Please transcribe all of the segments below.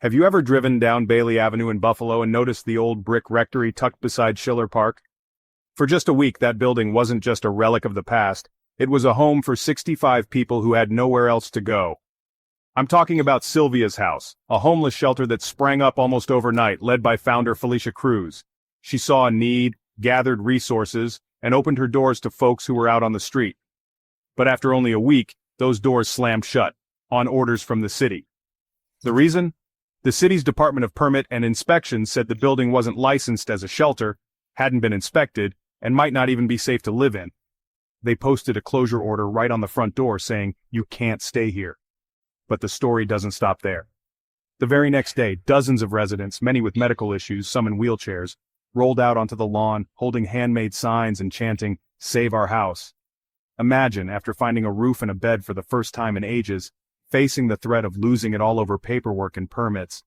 Have you ever driven down Bailey Avenue in Buffalo and noticed the old brick rectory tucked beside Schiller Park? For just a week, that building wasn't just a relic of the past, it was a home for 65 people who had nowhere else to go. I'm talking about Sylvia's house, a homeless shelter that sprang up almost overnight, led by founder Felicia Cruz. She saw a need, gathered resources, and opened her doors to folks who were out on the street. But after only a week, those doors slammed shut, on orders from the city. The reason? The city's Department of Permit and Inspection said the building wasn't licensed as a shelter, hadn't been inspected, and might not even be safe to live in. They posted a closure order right on the front door saying, "You can't stay here." But the story doesn't stop there. The very next day, dozens of residents, many with medical issues, some in wheelchairs, rolled out onto the lawn, holding handmade signs and chanting, "Save our house." Imagine, after finding a roof and a bed for the first time in ages, facing the threat of losing it all over paperwork and permits.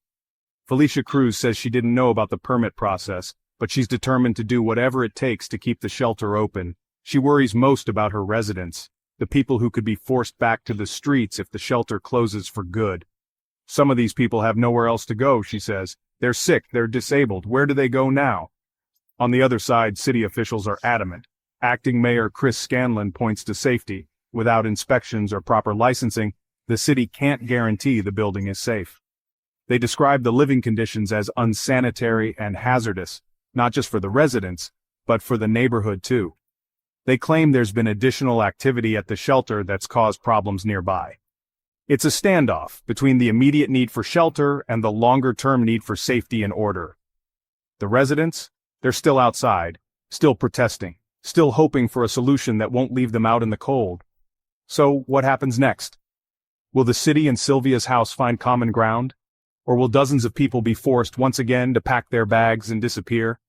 Felicia Cruz says she didn't know about the permit process, but she's determined to do whatever it takes to keep the shelter open. She worries most about her residents, the people who could be forced back to the streets if the shelter closes for good. Some of these people have nowhere else to go, she says. They're sick, they're disabled, where do they go now? On the other side, city officials are adamant. Acting Mayor Chris Scanlon points to safety. Without inspections or proper licensing, the city can't guarantee the building is safe. They describe the living conditions as unsanitary and hazardous, not just for the residents, but for the neighborhood too. They claim there's been additional activity at the shelter that's caused problems nearby. It's a standoff between the immediate need for shelter and the longer-term need for safety and order. The residents? They're still outside, still protesting, still hoping for a solution that won't leave them out in the cold. So, what happens next? Will the city and Sylvia's house find common ground? Or will dozens of people be forced once again to pack their bags and disappear?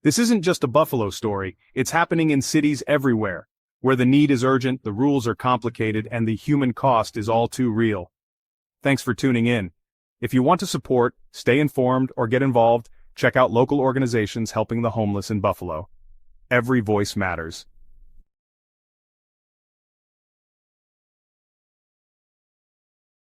This isn't just a Buffalo story, it's happening in cities everywhere, where the need is urgent, the rules are complicated, and the human cost is all too real. Thanks for tuning in. If you want to support, stay informed, or get involved, check out local organizations helping the homeless in Buffalo. Every voice matters.